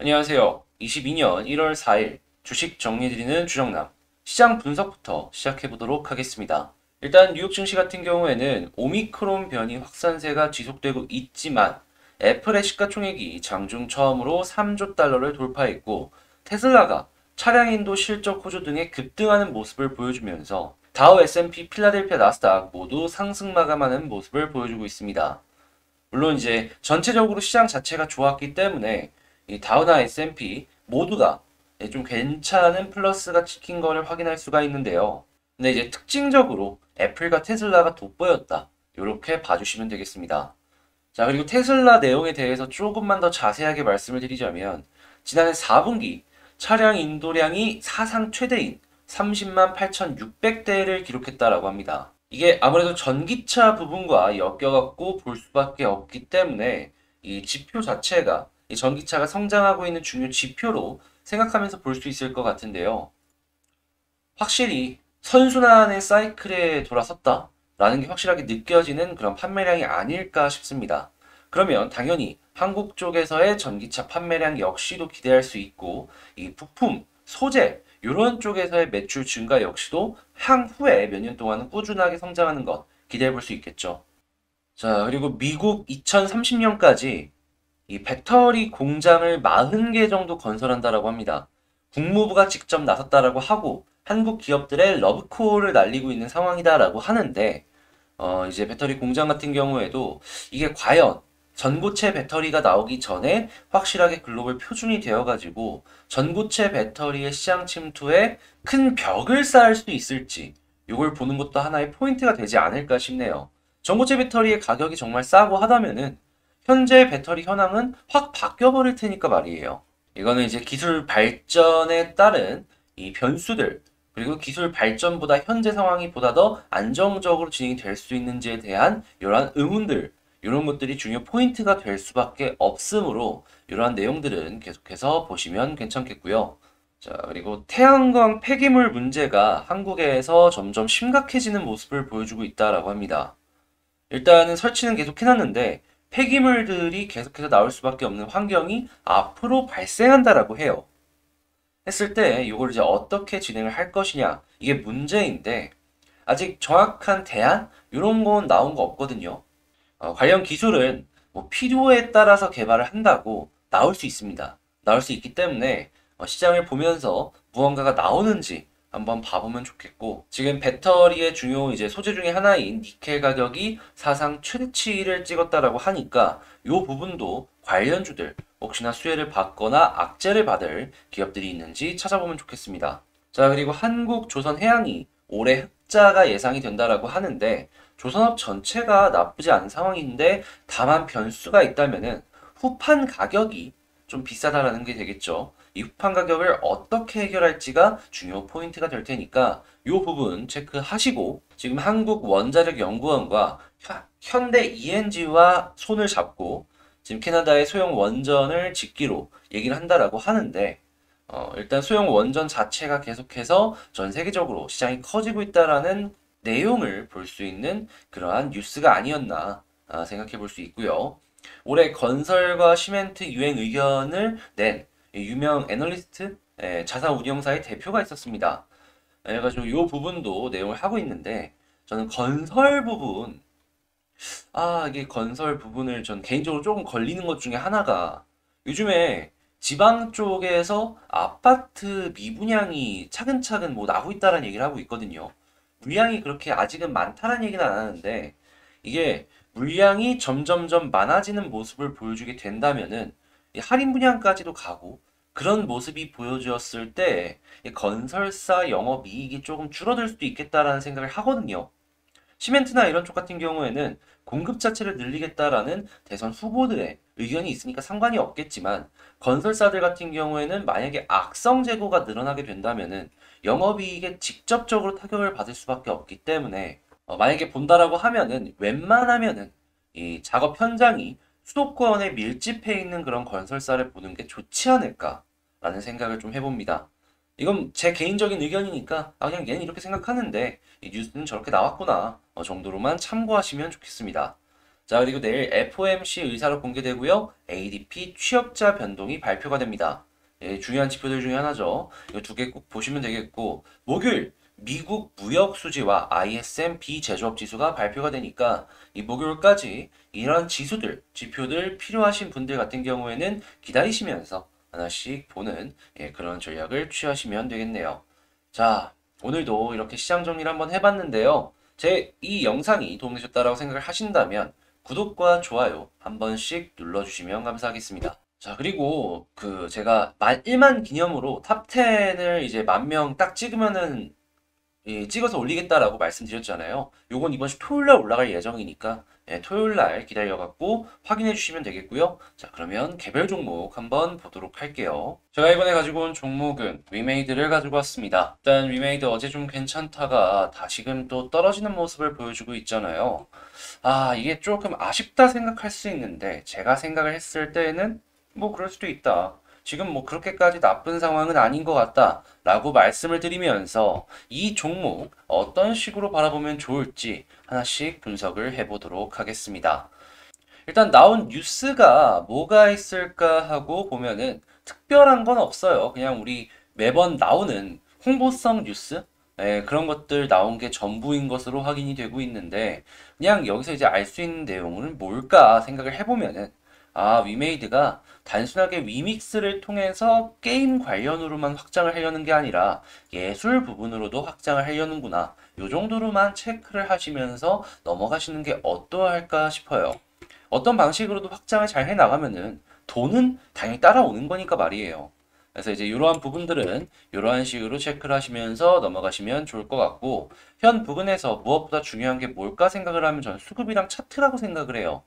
안녕하세요. 22년 1월 4일 주식 정리해드리는 주정남. 시장 분석부터 시작해보도록 하겠습니다. 일단 뉴욕 증시 같은 경우에는 오미크론 변이 확산세가 지속되고 있지만 애플의 시가총액이 장중 처음으로 3조 달러를 돌파했고 테슬라가 차량 인도 실적 호조 등의 급등하는 모습을 보여주면서 다우 S&P 필라델피아 나스닥 모두 상승 마감하는 모습을 보여주고 있습니다. 물론 이제 전체적으로 시장 자체가 좋았기 때문에 이 다우나 S&P 모두가 좀 괜찮은 플러스가 찍힌 거를 확인할 수가 있는데요. 근데 이제 특징적으로 애플과 테슬라가 돋보였다. 이렇게 봐주시면 되겠습니다. 자, 그리고 테슬라 내용에 대해서 조금만 더 자세하게 말씀을 드리자면 지난해 4분기 차량 인도량이 사상 최대인 30만 8,600대를 기록했다라고 합니다. 이게 아무래도 전기차 부분과 엮여갖고 볼 수밖에 없기 때문에 이 지표 자체가 이 전기차가 성장하고 있는 중요 지표로 생각하면서 볼 수 있을 것 같은데요. 확실히 선순환의 사이클에 돌아섰다라는 게 확실하게 느껴지는 그런 판매량이 아닐까 싶습니다. 그러면 당연히 한국 쪽에서의 전기차 판매량 역시도 기대할 수 있고 이 부품, 소재 이런 쪽에서의 매출 증가 역시도 향후에 몇 년 동안은 꾸준하게 성장하는 것 기대해 볼 수 있겠죠. 자, 그리고 미국 2030년까지 이 배터리 공장을 40개 정도 건설한다라고 합니다. 국무부가 직접 나섰다라고 하고 한국 기업들의 러브콜을 날리고 있는 상황이다라고 하는데 이제 배터리 공장 같은 경우에도 이게 과연 전고체 배터리가 나오기 전에 확실하게 글로벌 표준이 되어가지고 전고체 배터리의 시장 침투에 큰 벽을 쌓을 수 있을지 이걸 보는 것도 하나의 포인트가 되지 않을까 싶네요. 전고체 배터리의 가격이 정말 싸고 하다면은 현재 배터리 현황은 확 바뀌어버릴 테니까 말이에요. 이거는 이제 기술 발전에 따른 이 변수들, 그리고 기술 발전보다 현재 상황이 보다 더 안정적으로 진행이 될 수 있는지에 대한 이러한 의문들, 이런 것들이 중요 포인트가 될 수밖에 없으므로 이러한 내용들은 계속해서 보시면 괜찮겠고요. 자, 그리고 태양광 폐기물 문제가 한국에서 점점 심각해지는 모습을 보여주고 있다라고 합니다. 일단은 설치는 계속 해놨는데 폐기물들이 계속해서 나올 수밖에 없는 환경이 앞으로 발생한다라고 해요. 했을 때 이걸 이제 어떻게 진행을 할 것이냐 이게 문제인데 아직 정확한 대안 이런 건 나온 거 없거든요. 관련 기술은 뭐 필요에 따라서 개발을 한다고 나올 수 있습니다. 나올 수 있기 때문에 시장을 보면서 무언가가 나오는지 한번 봐보면 좋겠고 지금 배터리의 중요 이제 소재 중에 하나인 니켈 가격이 사상 최대치를 찍었다라고 하니까 이 부분도 관련주들 혹시나 수혜를 받거나 악재를 받을 기업들이 있는지 찾아보면 좋겠습니다. 자, 그리고 한국조선해양이 올해 흑자가 예상이 된다라고 하는데 조선업 전체가 나쁘지 않은 상황인데 다만 변수가 있다면은 후판 가격이 좀 비싸다라는 게 되겠죠. 이 후판 가격을 어떻게 해결할지가 중요 포인트가 될 테니까 이 부분 체크하시고 지금 한국원자력연구원과 현대 ENG와 손을 잡고 지금 캐나다의 소형 원전을 짓기로 얘기를 한다라고 하는데 일단 소형 원전 자체가 계속해서 전 세계적으로 시장이 커지고 있다라는 내용을 볼 수 있는 그러한 뉴스가 아니었나 생각해 볼 수 있고요. 올해 건설과 시멘트 유행 의견을 낸 유명 애널리스트 자산 운용사의 대표가 있었습니다. 그래가지고 이 부분도 내용을 하고 있는데 저는 건설 부분 이게 건설 부분을 전 개인적으로 조금 걸리는 것 중에 하나가 요즘에 지방 쪽에서 아파트 미분양이 차근차근 뭐 나고 있다는 얘기를 하고 있거든요. 물량이 그렇게 아직은 많다는 얘기는 안 하는데 이게 물량이 점점점 많아지는 모습을 보여주게 된다면은 이 할인 분양까지도 가고 그런 모습이 보여주었을 때 이 건설사 영업이익이 조금 줄어들 수도 있겠다라는 생각을 하거든요. 시멘트나 이런 쪽 같은 경우에는 공급 자체를 늘리겠다라는 대선 후보들의 의견이 있으니까 상관이 없겠지만 건설사들 같은 경우에는 만약에 악성 재고가 늘어나게 된다면은 영업이익에 직접적으로 타격을 받을 수밖에 없기 때문에 만약에 본다라고 하면은 웬만하면은 이 작업 현장이 수도권에 밀집해 있는 그런 건설사를 보는 게 좋지 않을까라는 생각을 좀 해봅니다. 이건 제 개인적인 의견이니까 그냥 얘는 이렇게 생각하는데 이 뉴스는 저렇게 나왔구나 정도로만 참고하시면 좋겠습니다. 자, 그리고 내일 FOMC 의사로 공개되고요. ADP 취업자 변동이 발표가 됩니다. 예, 중요한 지표들 중에 하나죠. 이 두 개 꼭 보시면 되겠고, 목요일 미국 무역 수지와 ISM 비제조업 지수가 발표가 되니까 이 목요일까지 이런 지수들, 지표들 필요하신 분들 같은 경우에는 기다리시면서 하나씩 보는 그런 전략을 취하시면 되겠네요. 자, 오늘도 이렇게 시장 정리를 한번 해봤는데요. 제 이 영상이 도움되셨다라고 생각을 하신다면 구독과 좋아요 한 번씩 눌러주시면 감사하겠습니다. 자, 그리고 제가 만 1만 기념으로 탑 10을 이제 10,000명 딱 찍으면은 찍어서 올리겠다라고 말씀드렸잖아요. 요건 이번 주 토요일 날 올라갈 예정이니까 토요일 날 기다려갖고 확인해 주시면 되겠고요. 자, 그러면 개별 종목 한번 보도록 할게요. 제가 이번에 가지고 온 종목은 위메이드를 가지고 왔습니다. 일단 위메이드 어제 좀 괜찮다가 다시금 또 떨어지는 모습을 보여주고 있잖아요. 아, 이게 조금 아쉽다 생각할 수 있는데 제가 생각을 했을 때는 뭐 그럴 수도 있다. 지금 뭐 그렇게까지 나쁜 상황은 아닌 것 같다 라고 말씀을 드리면서 이 종목 어떤 식으로 바라보면 좋을지 하나씩 분석을 해보도록 하겠습니다. 일단 나온 뉴스가 뭐가 있을까 하고 보면은 특별한 건 없어요. 그냥 우리 매번 나오는 홍보성 뉴스? 그런 것들 나온 게 전부인 것으로 확인이 되고 있는데 그냥 여기서 이제 알 수 있는 내용은 뭘까 생각을 해보면은 아, 위메이드가 단순하게 위믹스를 통해서 게임 관련으로만 확장을 하려는 게 아니라 예술 부분으로도 확장을 하려는구나. 요 정도로만 체크를 하시면서 넘어가시는 게 어떠할까 싶어요. 어떤 방식으로도 확장을 잘 해나가면은 돈은 당연히 따라오는 거니까 말이에요. 그래서 이제 이러한 부분들은 이러한 식으로 체크를 하시면서 넘어가시면 좋을 것 같고 현 부분에서 무엇보다 중요한 게 뭘까 생각을 하면 저는 수급이랑 차트라고 생각을 해요.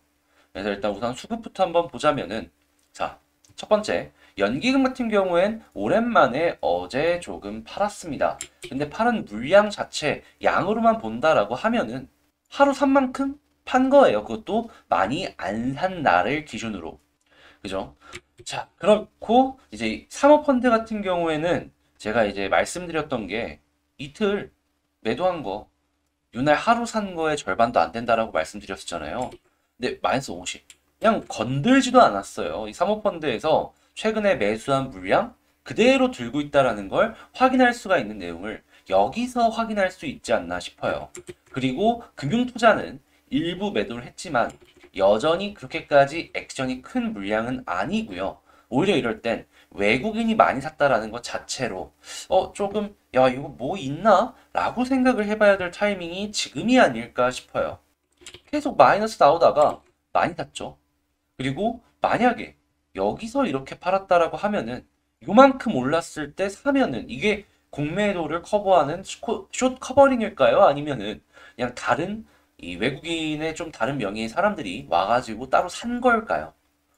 그래서 일단 우선 수급부터 한번 보자면은 자, 첫 번째 연기금 같은 경우엔 오랜만에 어제 조금 팔았습니다. 근데 팔은 물량 자체 양으로만 본다라고 하면은 하루 산 만큼 판 거예요. 그것도 많이 안 산 날을 기준으로. 그죠? 자, 그렇고 이제 사모펀드 같은 경우에는 제가 이제 말씀드렸던 게 이틀 매도한 거, 이날 하루 산 거의 절반도 안 된다라고 말씀드렸었잖아요. 근데 마이너스 50. 그냥 건들지도 않았어요. 이 사모펀드에서 최근에 매수한 물량 그대로 들고 있다라는 걸 확인할 수가 있는 내용을 여기서 확인할 수 있지 않나 싶어요. 그리고 금융투자는 일부 매도를 했지만 여전히 그렇게까지 액션이 큰 물량은 아니고요. 오히려 이럴 땐 외국인이 많이 샀다라는 것 자체로 조금 야 이거 뭐 있나? 라고 생각을 해봐야 될 타이밍이 지금이 아닐까 싶어요. 계속 마이너스 나오다가 많이 샀죠. 그리고 만약에 여기서 이렇게 팔았다라고 하면은 요만큼 올랐을 때 사면은 이게 공매도를 커버하는 숏 커버링일까요? 아니면은 그냥 다른 이 외국인의 좀 다른 명의의 사람들이 와가지고 따로 산 걸까요?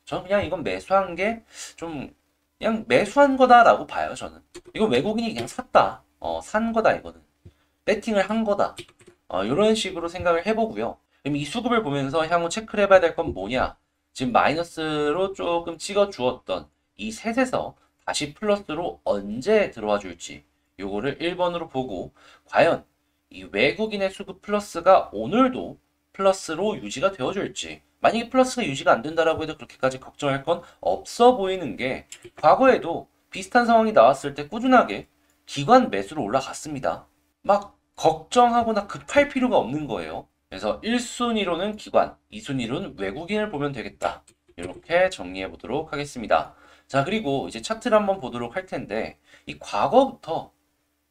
저는 그냥 이건 매수한 게 좀 그냥 매수한 거다라고 봐요, 저는. 이건 외국인이 그냥 샀다. 산 거다, 이거는. 배팅을 한 거다. 이런 식으로 생각을 해보고요. 그럼 이 수급을 보면서 향후 체크를 해봐야 될 건 뭐냐? 지금 마이너스로 조금 찍어 주었던 이 셋에서 다시 플러스로 언제 들어와 줄지 요거를 1번으로 보고 과연 이 외국인의 수급 플러스가 오늘도 플러스로 유지가 되어 줄지 만약에 플러스가 유지가 안 된다라고 해도 그렇게까지 걱정할 건 없어 보이는 게 과거에도 비슷한 상황이 나왔을 때 꾸준하게 기관 매수로 올라갔습니다. 막 걱정하거나 급할 필요가 없는 거예요. 그래서 1순위로는 기관, 2순위로는 외국인을 보면 되겠다. 이렇게 정리해 보도록 하겠습니다. 자, 그리고 이제 차트를 한번 보도록 할 텐데, 이 과거부터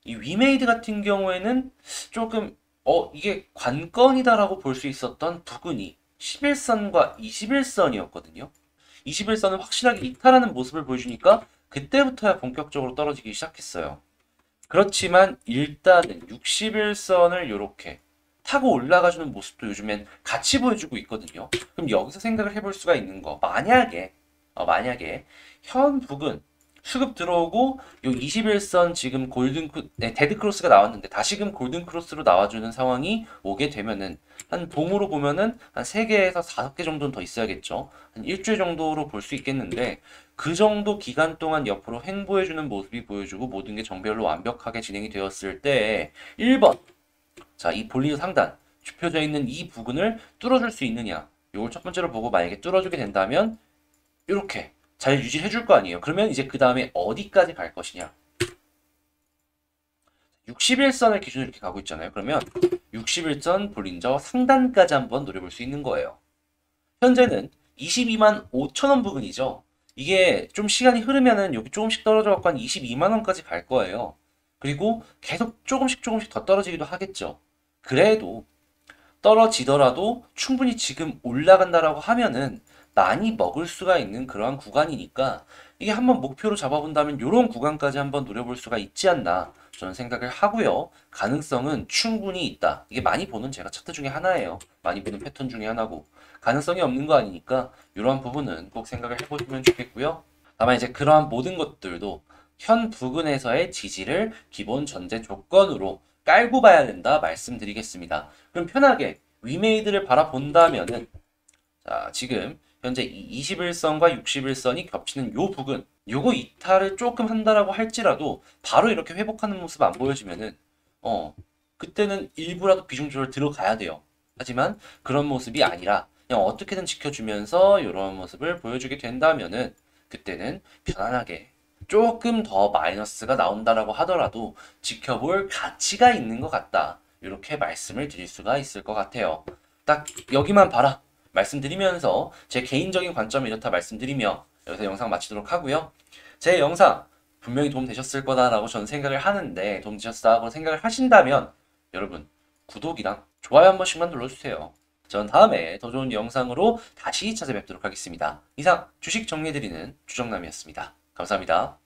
이 위메이드 같은 경우에는 조금, 이게 관건이다라고 볼 수 있었던 부근이 11선과 21선이었거든요. 21선은 확실하게 이탈하는 모습을 보여주니까 그때부터야 본격적으로 떨어지기 시작했어요. 그렇지만 일단은 61선을 이렇게 타고 올라가주는 모습도 요즘엔 같이 보여주고 있거든요. 그럼 여기서 생각을 해볼 수가 있는 거 만약에 현 부근 수급 들어오고 요 21선 지금 데드 크로스가 나왔는데 다시금 골든 크로스로 나와주는 상황이 오게 되면은 한 봉으로 보면은 한 3개에서 5개 정도는 더 있어야겠죠. 한 일주일 정도로 볼 수 있겠는데 그 정도 기간 동안 옆으로 횡보해주는 모습이 보여주고 모든 게 정별로 완벽하게 진행이 되었을 때 1번 자, 이 볼리저 상단 좁혀져 있는 이 부분을 뚫어줄 수 있느냐 요걸 첫 번째로 보고 만약에 뚫어주게 된다면 이렇게 잘 유지해 줄 거 아니에요. 그러면 이제 그 다음에 어디까지 갈 것이냐. 61선을 기준으로 이렇게 가고 있잖아요. 그러면 61선 볼린저 상단까지 한번 노려볼 수 있는 거예요. 현재는 22만 5천 원 부근이죠. 이게 좀 시간이 흐르면은 여기 조금씩 떨어져 갖고 한 22만 원까지 갈 거예요. 그리고 계속 조금씩 더 떨어지기도 하겠죠. 그래도 떨어지더라도 충분히 지금 올라간다라고 하면은 많이 먹을 수가 있는 그러한 구간이니까 이게 한번 목표로 잡아본다면 이런 구간까지 한번 노려볼 수가 있지 않나 저는 생각을 하고요. 가능성은 충분히 있다. 이게 많이 보는 제가 차트 중에 하나예요. 많이 보는 패턴 중에 하나고 가능성이 없는 거 아니니까 이러한 부분은 꼭 생각을 해보시면 좋겠고요. 다만 이제 그러한 모든 것들도 현 부근에서의 지지를 기본 전제 조건으로 깔고 봐야 된다 말씀드리겠습니다. 그럼 편하게 위메이드를 바라본다면은 자, 지금 현재 21선과 61선이 겹치는 요 부근 요거 이탈을 조금 한다라고 할지라도 바로 이렇게 회복하는 모습 안 보여지면은 그때는 일부라도 비중 조절 들어가야 돼요. 하지만 그런 모습이 아니라 그냥 어떻게든 지켜주면서 이런 모습을 보여주게 된다면은 그때는 편안하게 조금 더 마이너스가 나온다라고 하더라도 지켜볼 가치가 있는 것 같다. 이렇게 말씀을 드릴 수가 있을 것 같아요. 딱 여기만 봐라 말씀드리면서 제 개인적인 관점이 이렇다 말씀드리며 여기서 영상 마치도록 하고요. 제 영상 분명히 도움 되셨을 거다라고 저는 생각을 하는데 도움 되셨다고 생각을 하신다면 여러분 구독이랑 좋아요 한 번씩만 눌러주세요. 전 다음에 더 좋은 영상으로 다시 찾아뵙도록 하겠습니다. 이상 주식 정리해드리는 주정남이었습니다. 감사합니다.